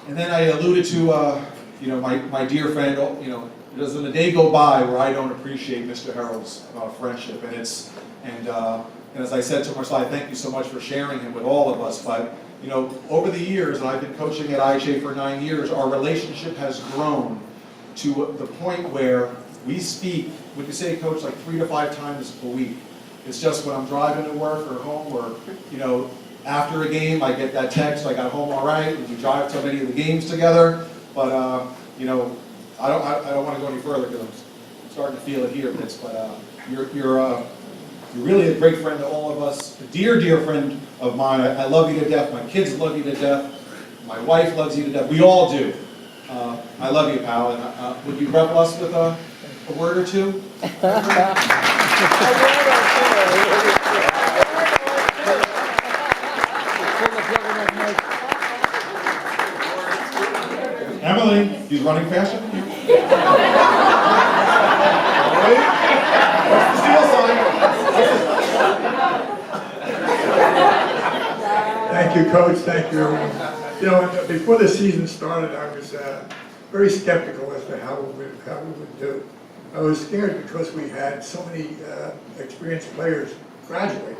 And then I alluded to, you know, my dear friend, you know, doesn't a day go by where I don't appreciate Mr. Herold's friendship, and as I said to Marcel, thank you so much for sharing him with all of us. But you know, over the years, and I've been coaching at IHA for 9 years, our relationship has grown to the point where we speak, would you say, Coach, like 3 to 5 times a week. It's just when I'm driving to work or home, or you know, after a game, I get that text, I got home all right, and we drive to many of the games together. But you know, I don't want to go any further because I'm starting to feel it here, Vince. But you're really a great friend to all of us, a dear, dear friend of mine. I love you to death. My kids love you to death. My wife loves you to death. We all do. I love you, pal. And would you rep us with a word or two? Emily, he's running faster than you. What's the steal sign? Thank you, Coach. Thank you, everyone. You know, before the season started, I was very skeptical as to how we would do. I was scared because we had so many experienced players graduate.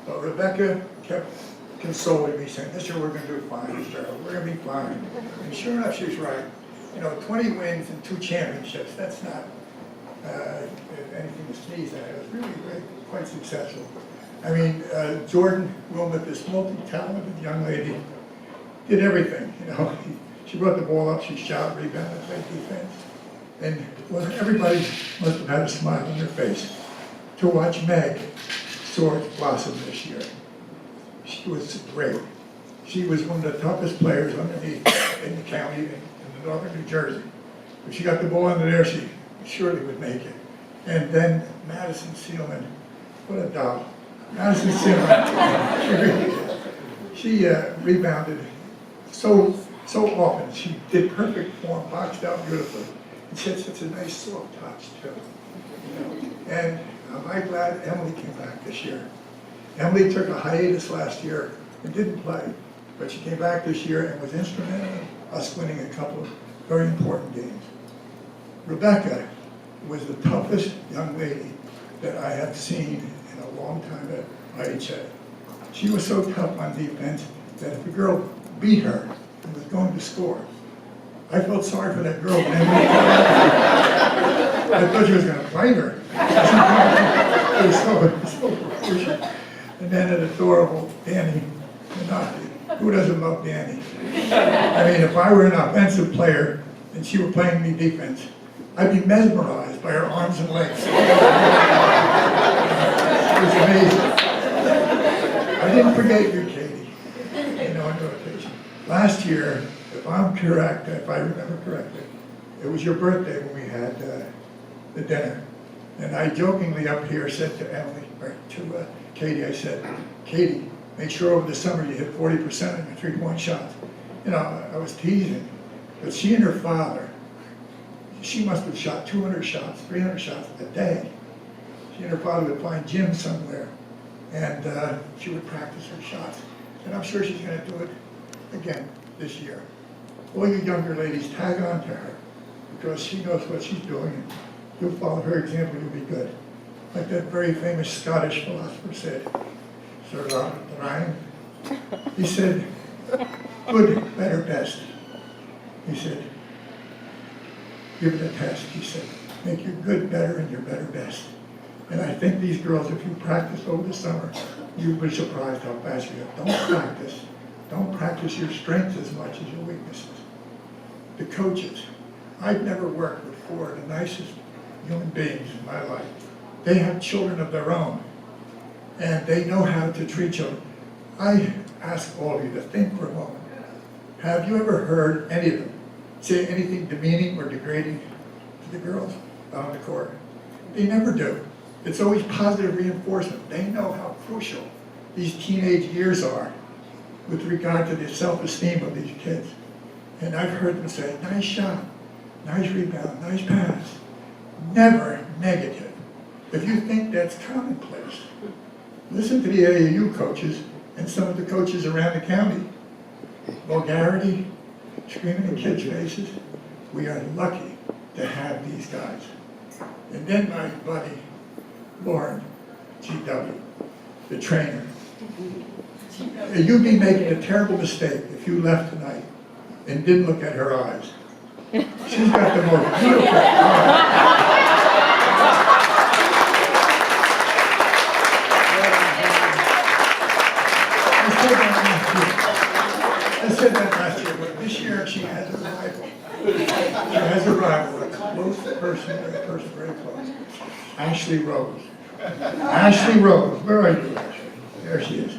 But Rebecca kept consoling me, saying, "This year we're going to do fine, Mr. Herold. We're going to be fine." And sure enough, she was right. You know, 20 wins and 2 championships, that's not anything to sneeze at. It was really, really quite successful. I mean, Jordan Wilmot, this multi-talented young lady, did everything. You know, she brought the ball up, she shot, rebounded, played defense. And well, everybody must have had a smile on their face to watch Meg Swords blossom this year. She was great. She was one of the toughest players underneath in the county, in the northern New Jersey. If she got the ball under there, she surely would make it. And then Madison Seelman, what a doll. Madison Seelman, she rebounded so often. She did perfect form, boxed out beautifully. And she had such a nice soft touch too. You know? And I'm glad Emily came back this year. Emily took a hiatus last year and didn't play, but she came back this year and was instrumental in us winning a couple of very important games. Rebecca was the toughest young lady that I have seen in a long time at IHA. She was so tough on defense that if a girl beat her and was going to score, I felt sorry for that girl. I thought she was going to fight her. It was so crucial. And then an adorable Danny Minati. Who doesn't love Danny? I mean, if I were an offensive player and she were playing me defense, I'd be mesmerized by her arms and legs. It was amazing. I didn't forget you, Katie. You know, on rotation. Last year, if I'm correct, if I remember correctly, it was your birthday when we had the dinner. And I jokingly up here said to Emily, or to Katie, I said, "Katie, make sure over the summer you hit 40% of your three-point shots." You know, I was teasing, but she and her father, she must have shot 200 shots, 300 shots a day. She and her father would find gym somewhere, and she would practice her shots. And I'm sure she's going to do it again this year. All you younger ladies, tag on to her, because she knows what she's doing, and you'll follow her example, you'll be good. Like that very famous Scottish philosopher said, Sir Robert Ryan, he said, good, better, best. He said, give it a test. He said, make your good better and your better best. And I think these girls, if you practice over the summer, you'll be surprised how fast you get. Don't practice your strengths as much as your weaknesses. The coaches, I've never worked with 4 of the nicest human beings in my life. They have children of their own, and they know how to treat children. I ask all of you to think for a moment. Have you ever heard any of them say anything demeaning or degrading to the girls out on the court? They never do. It's always positive reinforcement. They know how crucial these teenage years are with regard to the self-esteem of these kids. And I've heard them say, nice shot, nice rebound, nice pass. Never negative. If you think that's commonplace, listen to the AAU coaches and some of the coaches around the county. Vulgarity, screaming in kids' faces. We are lucky to have these guys. And then my buddy, Lauren, GW, the trainer. You'd be making a terrible mistake if you left tonight and didn't look at her eyes. She's got the most beautiful eyes. I said that last year, but this year she has a rival. She has a rival, a close person very close. Ashley Rose. Ashley Rose, where are you, Ashley? There she is.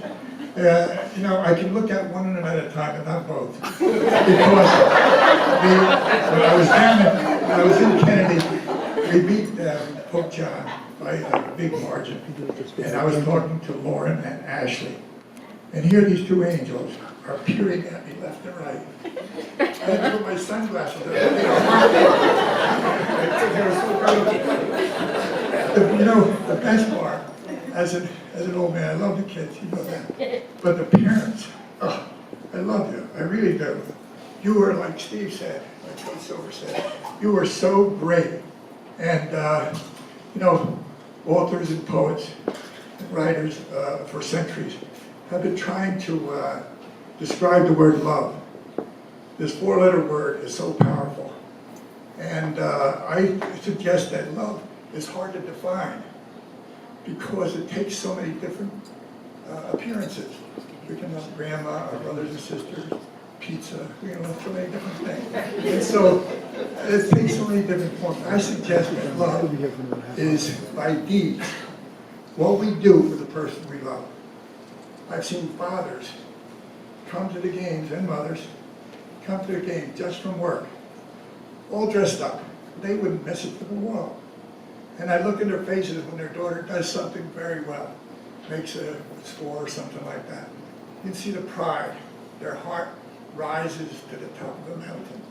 You know, I can look at one of them at a time, but not both. Because when I was in Kennedy, we beat Pope John by a big margin. And I was talking to Lauren and Ashley. And here these two angels are peering at me left and right. I had to put my sunglasses on. You know, the best part, as an old man, I love the kids, you know that. But the parents, oh, I love you, I really do. You are, like Steve said, like Coach Silver said, you are so great. And, you know, authors and poets and writers for centuries have been trying to describe the word love. This four-letter word is so powerful. And I suggest that love is hard to define because it takes so many different appearances. We can love grandma, our brothers and sisters, pizza, we can love so many different things. And so it takes so many different forms. I suggest that love is by deeds, what we do for the person we love. I've seen fathers come to the games and mothers come to the games just from work, all dressed up. They wouldn't miss it for the world. And I look in their faces when their daughter does something very well, makes a score or something like that. You can see the pride. Their heart rises to the top of the mountain.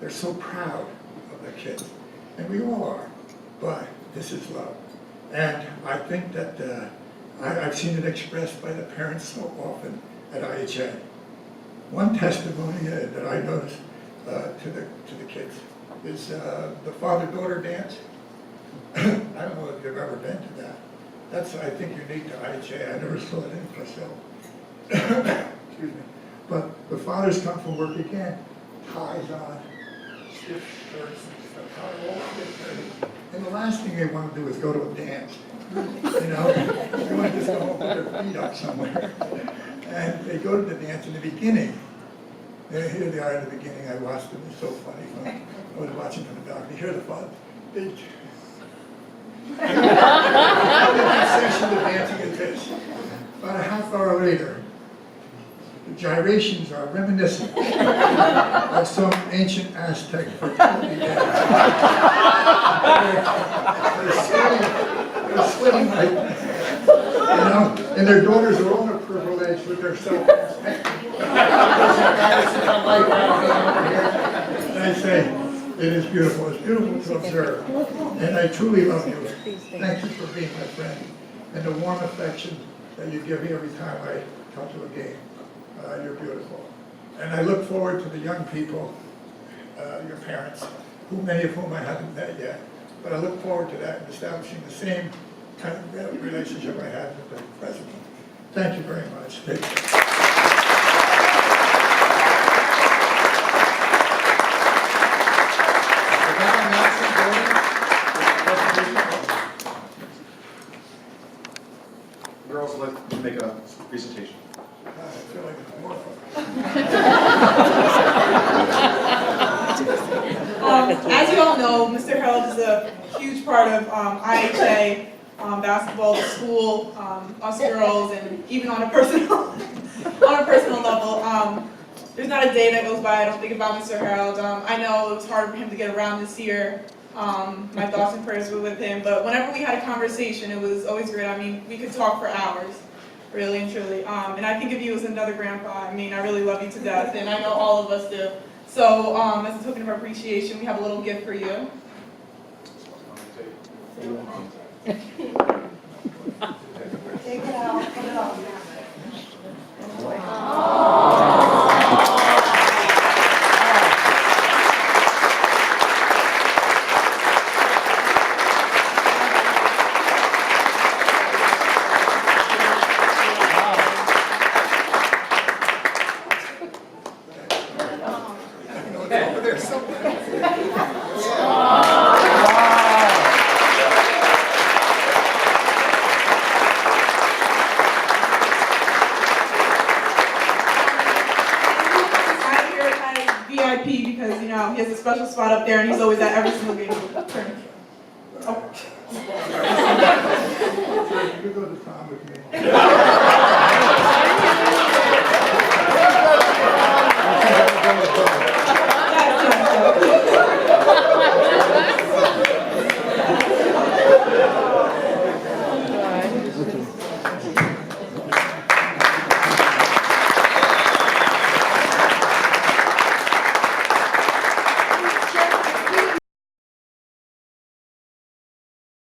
They're so proud of their kids. And we all are. But this is love. And I think that I've seen it expressed by the parents so often at IHA. One testimony that I noticed to the kids is the father-daughter dance. I don't know if you've ever been to that. That's, I think, unique to IHA. I never saw it in myself. Excuse me. But the fathers come from work again, ties on, stiff shirts and stuff, all stiff dirty. And the last thing they want to do is go to a dance. You know, they want to just go home with their feet up somewhere. And they go to the dance in the beginning. Here they are in the beginning. I watched them. It's so funny. I was watching from the balcony. Hear the father. The session of dancing is this. About a half hour later, the gyrations are reminiscent of some ancient Aztec fertility dance. They're sweating like that. You know, and their daughters are all privileged with their cell phones. And I say, it is beautiful. It's beautiful to observe. And I truly love you. Thank you for being my friend. And the warm affection that you give me every time I come to a game. You're beautiful. And I look forward to the young people, your parents, many of whom I haven't met yet. But I look forward to that and establishing the same kind of relationship I had with the president. Thank you very much. Thank you. Girls, let's make a presentation. I feel like it's more fun. As you all know, Mr. Herold is a huge part of IHA, basketball, the school, us girls, and even on a personal level. There's not a day that goes by I don't think about Mr. Herold. I know it was hard for him to get around this year. My thoughts and prayers were with him, but whenever we had a conversation, it was always great. I mean, we could talk for hours, really and truly. And I think of you as another grandpa. I mean, I really love you to death, and I know all of us do. So, as a token of appreciation, we have a little gift for you. Take it out, put it on. special spot up there, and he's always at every single game. Oh. You could go to Tom with me.